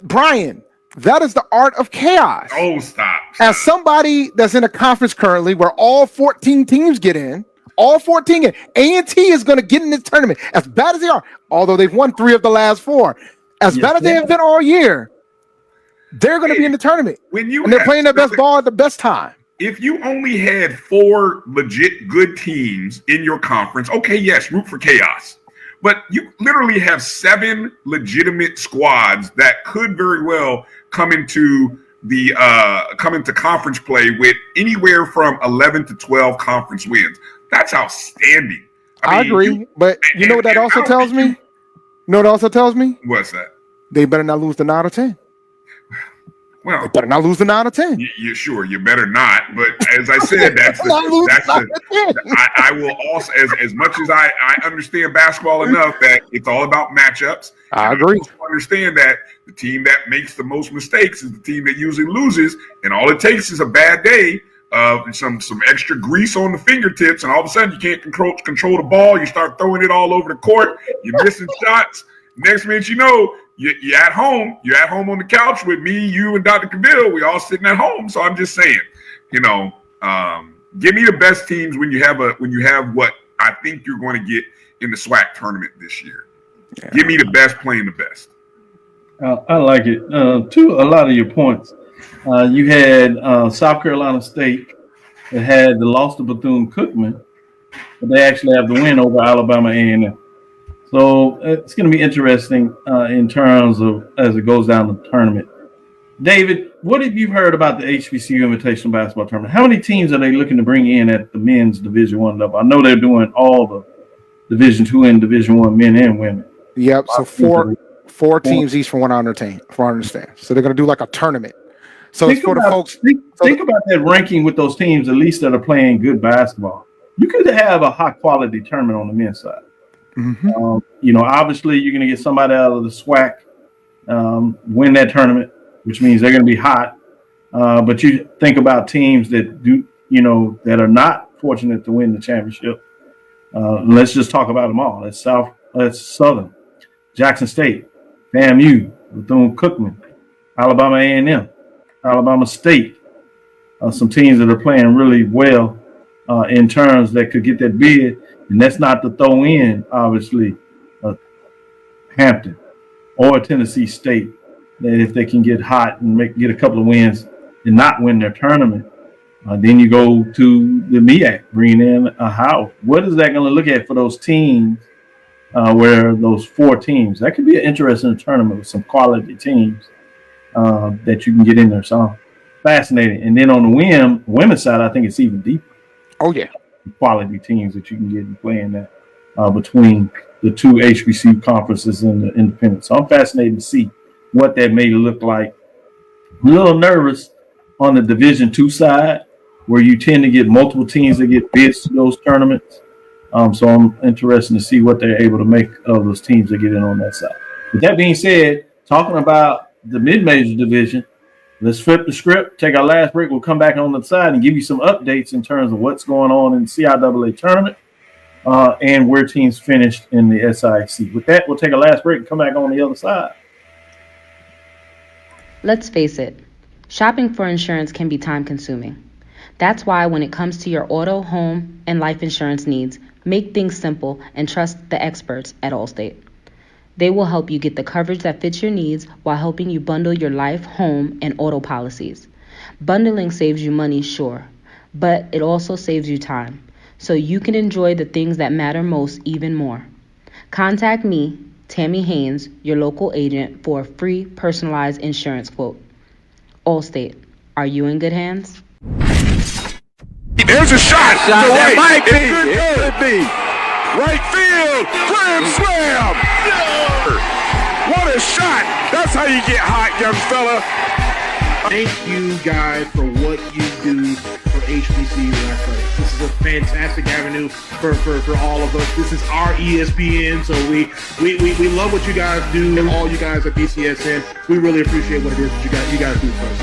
Bryan. That is the art of chaos. Oh, stop. As somebody that's in a conference currently where all 14 teams get in, all 14 get A&T is going to get in this tournament. As bad as they are, although they've won 3 of the last 4, as bad as they have been all year, they're going to be in the tournament. And they're playing their best ball at the best time. If you only had 4 legit good teams in your conference, okay, yes, root for chaos. But you literally have 7 legitimate squads that could very well come into conference play with anywhere from 11 to 12 conference wins. That's outstanding. I agree, but you know what that also tells me? You know what also tells me? What's that? They better not lose the 9 or 10. Well, they better not lose the 9 or 10. You sure you better not. But as I said, I will also, as much as I understand basketball enough that it's all about matchups. I agree. I understand that the team that makes the most mistakes is the team that usually loses, and all it takes is a bad day of some extra grease on the fingertips, and all of a sudden you can't control the ball. You start throwing it all over the court. You're missing shots. Next minute, you know, you're at home. You're at home on the couch with me, you, and Dr. Cavil. We all sitting at home. So I'm just saying, you know, give me the best teams when you have what I think you're going to get in the SWAC tournament this year. Yeah. Give me the best playing the best. I like it. To a lot of your points, you had South Carolina State that had the loss to Bethune-Cookman, but they actually have the win over Alabama A&M. So it's going to be interesting in terms of as it goes down the tournament. David, what have you heard about the HBCU Invitational Basketball Tournament? How many teams are they looking to bring in at the men's Division I level? I know they're doing all the Division II and Division I men and women. Yep. So four teams each from what I understand. So they're going to do like a tournament. So it's for the folks. Think about that ranking with those teams, at least that are playing good basketball. You could have a high quality tournament on the men's side. Mm-hmm. You know, obviously you're going to get somebody out of the SWAC win that tournament, which means they're going to be hot. But you think about teams that do, you know, that are not fortunate to win the championship. Let's just talk about them all. That's Southern, Jackson State, FAMU, Bethune-Cookman, Alabama A&M, Alabama State. Some teams that are playing really well in terms that could get that bid. And that's not to throw in, obviously, Hampton or Tennessee State, that if they can get hot and get a couple of wins and not win their tournament, then you go to the MEAC, bringing in a Howard. What is that going to look at for those teams where those 4 teams? That could be an interesting tournament with some quality teams that you can get in there. So fascinating. And then on the women's side, I think it's even deeper. Oh, yeah. Quality teams that you can get and playing that between the 2 HBCU conferences and the independent. So I'm fascinated to see what that may look like. A little nervous on the Division II side, where you tend to get multiple teams that get bids to those tournaments. So I'm interested to see what they're able to make of those teams that get in on that side. With that being said, talking about the mid-major division, let's flip the script, take our last break. We'll come back on the side and give you some updates in terms of what's going on in the CIAA tournament and where teams finished in the SIAC. With that, we'll take a last break and come back on the other side. Let's face it, shopping for insurance can be time-consuming. That's why when it comes to your auto, home, and life insurance needs, make things simple and trust the experts at Allstate. They will help you get the coverage that fits your needs while helping you bundle your life, home, and auto policies. Bundling saves you money, sure, but it also saves you time, so you can enjoy the things that matter most even more. Contact me, Tammy Haynes, your local agent, for a free personalized insurance quote. Allstate, are you in good hands? There's a shot. It might be. It could be. Right field. Grand slam. What a shot. That's how you get hot, young fella. Thank you, guys, for what you do for HBCU athletics. This is a fantastic avenue for all of us. This is our ESPN, so we love what you guys do, and all you guys at BCSN. We really appreciate what it is that you guys do for us.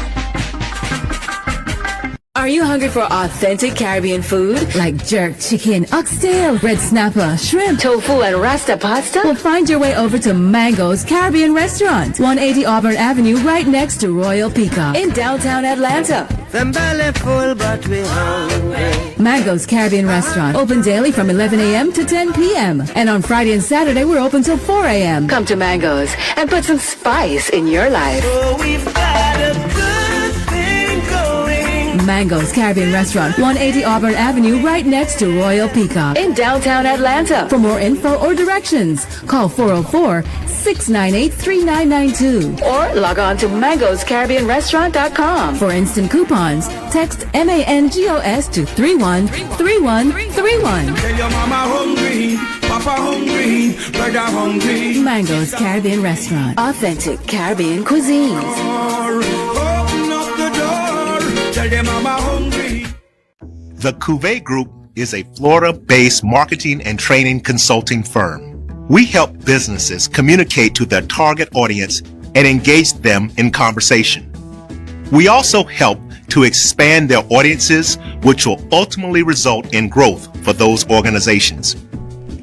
Are you hungry for authentic Caribbean food like jerk chicken, oxtail, red snapper, shrimp, tofu, and rasta pasta? Well, find your way over to Mango's Caribbean Restaurant, 180 Auburn Avenue, right next to Royal Peacock in downtown Atlanta. Them belly full, but we hungry. Mango's Caribbean Restaurant, open daily from 11 a.m. to 10 p.m. And on Friday and Saturday, we're open till 4 a.m. Come to Mango's and put some spice in your life. Oh, we've got a good thing going. Mango's Caribbean Restaurant, 180 Auburn Avenue, right next to Royal Peacock in downtown Atlanta. For more info or directions, call 404-698-3992 or log on to mangoscaribbeanrestaurant.com. For instant coupons, text MANGOS to 313131. Tell your mama hungry, papa hungry, brother hungry. Mango's Caribbean Restaurant, authentic Caribbean cuisines. Open up the door, tell your mama hungry. The Cavil Group is a Florida-based marketing and training consulting firm. We help businesses communicate to their target audience and engage them in conversation. We also help to expand their audiences, which will ultimately result in growth for those organizations.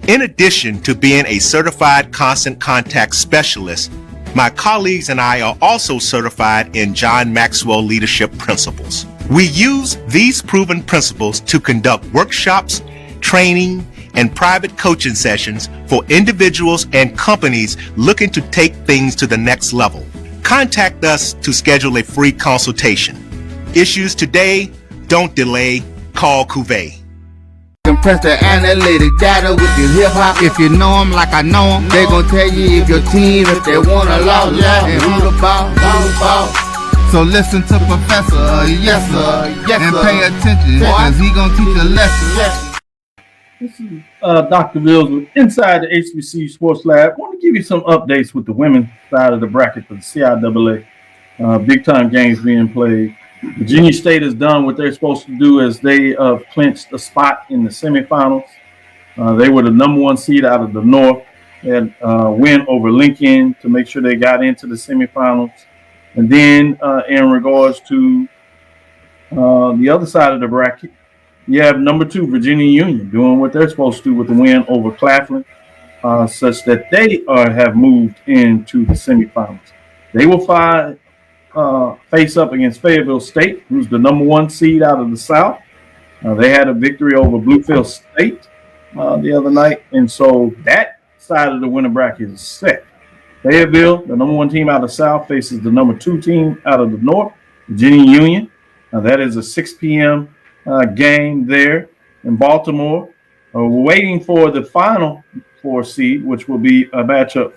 In addition to being a certified constant contact specialist, my colleagues and I are also certified in John Maxwell Leadership Principles. We use these proven principles to conduct workshops, training, and private coaching sessions for individuals and companies looking to take things to the next level. Contact us to schedule a free consultation. Issues today, don't delay, call Cavil. Compress the analytic data with your hip hop. If you know them like I know them, they gon' tell you if your team, if they wanna lose, and who the ball. So listen to Professor, yes sir, and pay attention, cause he gon' teach a lesson. This is Dr. Mills with Inside the HBCU Sports Lab. I want to give you some updates with the women's side of the bracket for the CIAA. Big time games being played. Virginia State has done what they're supposed to do as they clinched a spot in the semifinals. They were the number one seed out of the North and win over Lincoln to make sure they got into the semifinals. And then in regards to the other side of the bracket, you have number 2, Virginia Union, doing what they're supposed to do with the win over Claflin, such that they have moved into the semifinals. They will face up against Fayetteville State, who's the number 1 seed out of the South. They had a victory over Bluefield State the other night, and so that side of the winner bracket is set. Fayetteville, the number 1 team out of the South, faces the number 2 team out of the North, Virginia Union. That is a 6 p.m. Game there in Baltimore. We're waiting for the final 4 seed, which will be a matchup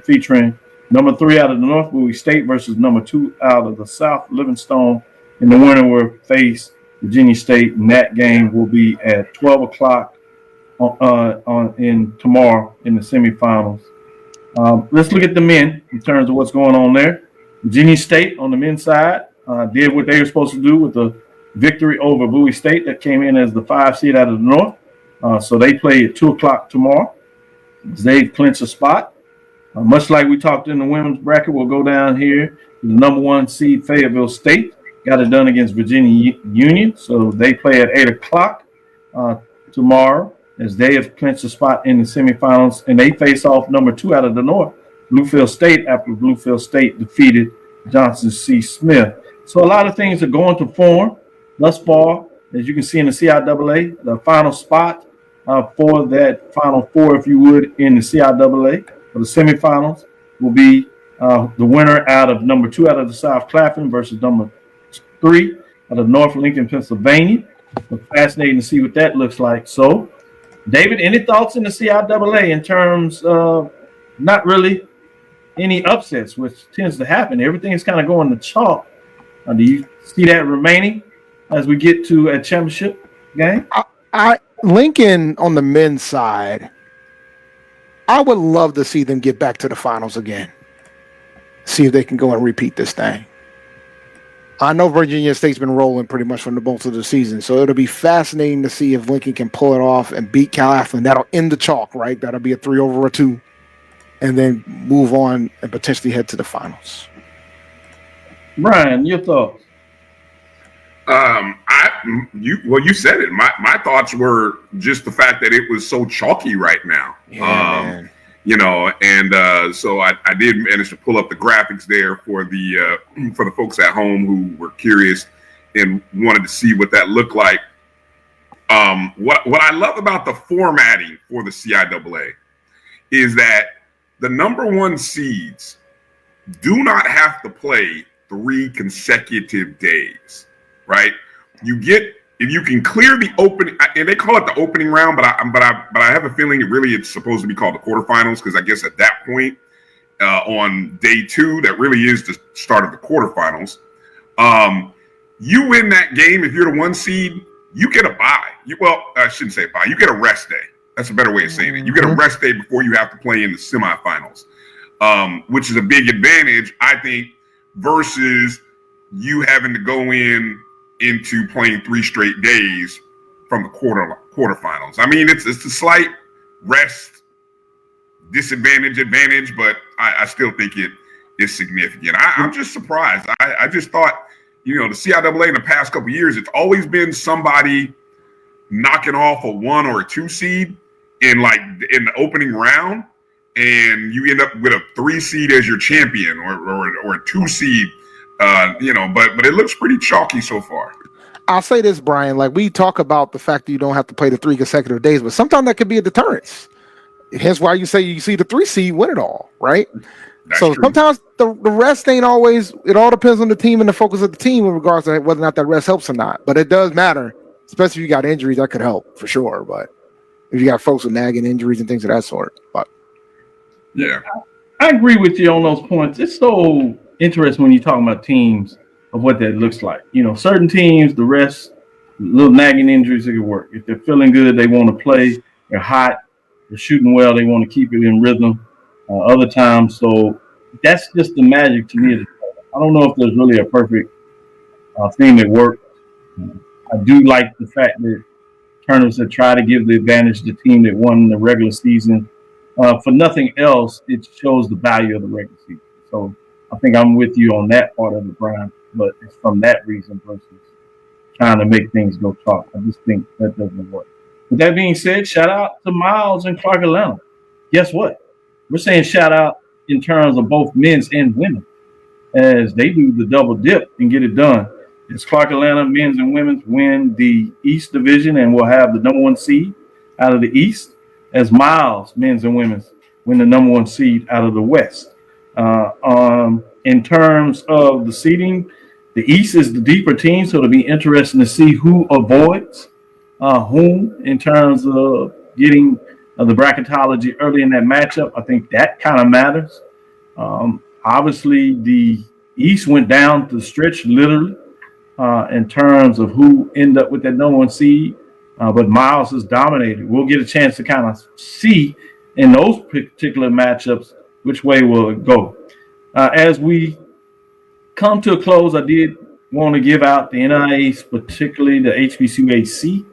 featuring number 3 out of the North, Bowie State, versus number 2 out of the South, Livingstone. And the winner will face Virginia State, and that game will be at 12 o'clock tomorrow in the semifinals. Let's look at the men in terms of what's going on there. Virginia State on the men's side did what they were supposed to do with the victory over Bowie State that came in as the 5 seed out of the North. So they play at 2 o'clock tomorrow. They've clinched a spot. Much like we talked in the women's bracket, we'll go down here. The number 1 seed, Fayetteville State, got it done against Virginia Union. So they play at 8 o'clock tomorrow as they have clinched a spot in the semifinals. And they face off number 2 out of the North, Bluefield State, after Bluefield State defeated Johnson C. Smith. So a lot of things are going to form thus far. As you can see in the CIAA, the final spot for that Final Four, if you would, in the CIAA for the semifinals will be the winner out of number 2 out of the South, Claflin, versus number 3 out of North Lincoln, Pennsylvania. It's fascinating to see what that looks like. So, David, any thoughts in the CIAA in terms of not really any upsets, which tends to happen? Everything is kind of going to chalk. Do you see that remaining as we get to a championship game? Lincoln on the men's side, I would love to see them get back to the finals again. See if they can go and repeat this thing. I know Virginia State's been rolling pretty much from the most of the season, so it'll be fascinating to see if Lincoln can pull it off and beat Cal Athlone. That'll end the chalk, right? That'll be a 3-2, and then move on and potentially head to the finals. Bryan, your thoughts? You said it. My thoughts were just the fact that it was so chalky right now. Man. You know, and so I did manage to pull up the graphics there for the folks at home who were curious and wanted to see what that looked like. What I love about the formatting for the CIAA is that the number 1 seeds do not have to play 3 consecutive days, right? If you can clear the opening, and they call it the opening round, but I have a feeling it's supposed to be called the quarterfinals, because I guess at that point on day 2, that really is the start of the quarterfinals. You win that game if you're the 1 seed, you get a bye. I shouldn't say bye. You get a rest day. That's a better way of saying it. You get a rest day before you have to play in the semifinals, which is a big advantage, I think, versus you having to go into playing 3 straight days from the quarterfinals. I mean, it's a slight rest advantage, but I still think it is significant. I'm just surprised. I just thought, the CIAA in the past couple of years, it's always been somebody knocking off a 1 or a 2 seed in the opening round, and you end up with a 3 seed as your champion or a 2 seed. But it looks pretty chalky so far. I'll say this, Bryan, we talk about the fact that you don't have to play the 3 consecutive days, but sometimes that could be a deterrence. Hence why you say you see the 3 seed win it all, right? That's so true. Sometimes the rest ain't always, it all depends on the team and the focus of the team in regards to whether or not that rest helps or not. But it does matter, especially if you got injuries, that could help for sure. But if you got folks with nagging injuries and things of that sort. But yeah, I agree with you on those points. It's so interesting when you're talking about teams of what that looks like. Certain teams, the rest, little nagging injuries, it can work. If they're feeling good, they want to play. They're hot. They're shooting well. They want to keep it in rhythm. Other times, so that's just the magic to me. I don't know if there's really a perfect thing that works. I do like the fact that tournaments that try to give the advantage to the team that won the regular season. For nothing else, it shows the value of the regular season. So I think I'm with you on that part of it, Bryan, but it's from that reason versus trying to make things go chalk. I just think that doesn't work. With that being said, shout out to Miles and Clark Atlanta. Guess what? We're saying shout out in terms of both men's and women as they do the double dip and get it done. It's Clark Atlanta men's and women's win the East Division and will have the number 1 seed out of the East, as Miles men's and women's win the number 1 seed out of the West. In terms of the seeding, the East is the deeper team, so it'll be interesting to see who avoids whom in terms of getting the bracketology early in that matchup. I think that kind of matters. Obviously, the East went down the stretch literally in terms of who ended up with that number 1 seed, but Miles has dominated. We'll get a chance to kind of see in those particular matchups which way will it go. As we come to a close, I did want to give out the NIAs, particularly the HBCU AC,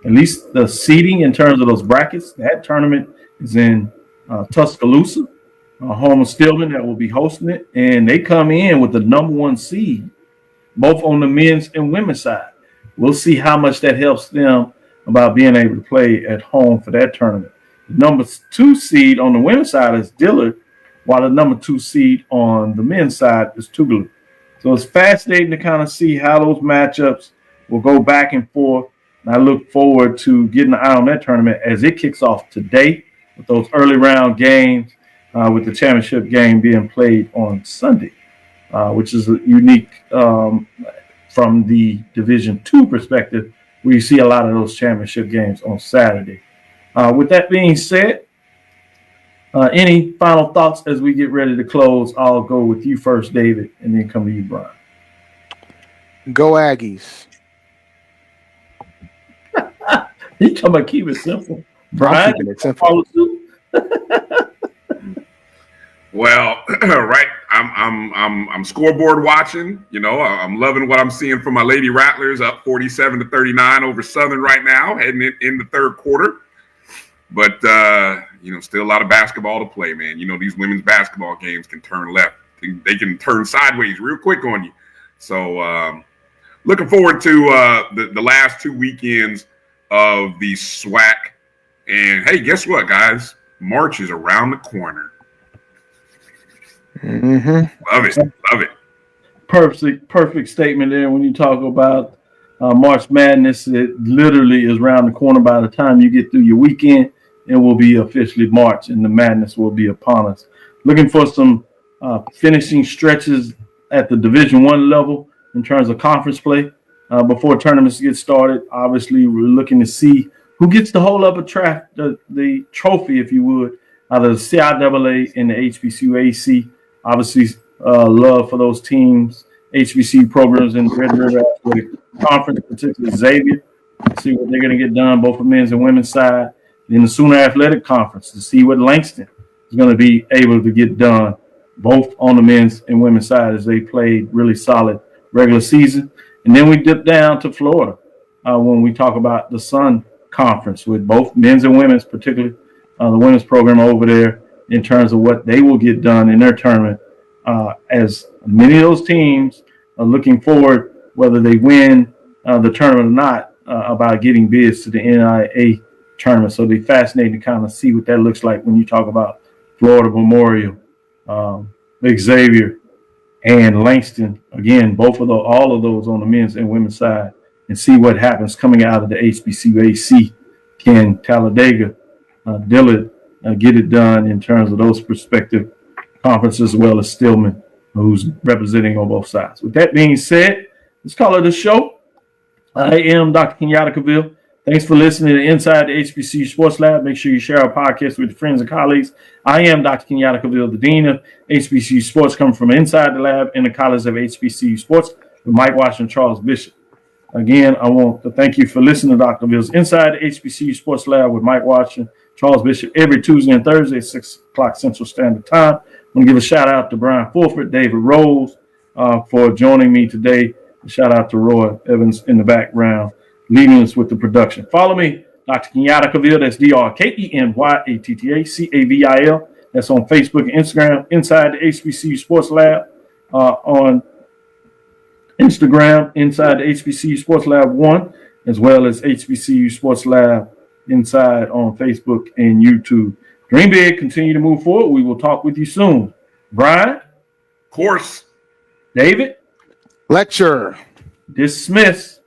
at least the seeding in terms of those brackets. That tournament is in Tuscaloosa, home of Stillman that will be hosting it. And they come in with the number 1 seed, both on the men's and women's side. We'll see how much that helps them about being able to play at home for that tournament. The number 2 seed on the women's side is Dillard, while the number 2 seed on the men's side is Tougaloo. So it's fascinating to kind of see how those matchups will go back and forth. And I look forward to getting an eye on that tournament as it kicks off today with those early round games, with the championship game being played on Sunday, which is unique from the Division II perspective, where you see a lot of those championship games on Saturday. With that being said, any final thoughts as we get ready to close? I'll go with you first, David, and then come to you, Bryan. Go Aggies. You talking about keep it simple, Bryan? Keeping it simple. Well, right. I'm scoreboard watching. You know, I'm loving what I'm seeing from my Lady Rattlers, up 47-39 over Southern right now, heading in the third quarter. But you know, still a lot of basketball to play, man. You know, these women's basketball games can turn left. They can turn sideways real quick on you. So looking forward to the last 2 weekends of the SWAC. And hey, guess what, guys? March is around the corner. Love it. Perfect statement there. When you talk about March Madness, it literally is around the corner. By the time you get through your weekend, it will be officially March, and the madness will be upon us. Looking for some finishing stretches at the Division I level in terms of conference play before tournaments get started. Obviously, we're looking to see who gets to hold up the trophy, if you would, out of the CIAA and the HBCU AC. Obviously, love for those teams, HBCU programs in the Red River Athletic Conference, particularly Xavier, see what they're going to get done, both for men's and women's side. In the Sooner Athletic Conference to see what Langston is going to be able to get done, both on the men's and women's side, as they played really solid regular season. And then we dip down to Florida when we talk about the Sun Conference with both men's and women's, particularly the women's program over there, in terms of what they will get done in their tournament, as many of those teams are looking forward, whether they win the tournament or not, about getting bids to the NIA tournament. So they're fascinating to kind of see what that looks like when you talk about Florida Memorial, Xavier, and Langston. Again, all of those on the men's and women's side, and see what happens coming out of the HBCU AC. Can Talladega, Dillard get it done in terms of those respective conferences, as well as Stillman, who's representing on both sides. With that being said, let's call it a show. I am Dr. Kenyatta Cavil. Thanks for listening to Inside the HBCU Sports Lab. Make sure you share our podcast with your friends and colleagues. I am Dr. Kenyatta Cavil, the Dean of HBCU Sports, coming from inside the lab in the College of HBCU Sports with Mike Washington, Charles Bishop. Again, I want to thank you for listening to Dr. Cavill's Inside the HBCU Sports Lab with Mike Washington, Charles Bishop, every Tuesday and Thursday at 6 o'clock Central Standard Time. I want to give a shout out to Brian Fulford, David Rose for joining me today. A shout out to Roy Evans in the background, leading us with the production. Follow me, Dr. Kenyatta Cavil. That's DrKenyattaCavil. That's on Facebook and Instagram. Inside the HBCU Sports Lab on Instagram. Inside the HBCU Sports Lab 1, as well as HBCU Sports Lab Inside on Facebook and YouTube. Dream big. Continue to move forward. We will talk with you soon. Bryan. Of course. David. Lecture. Dismiss.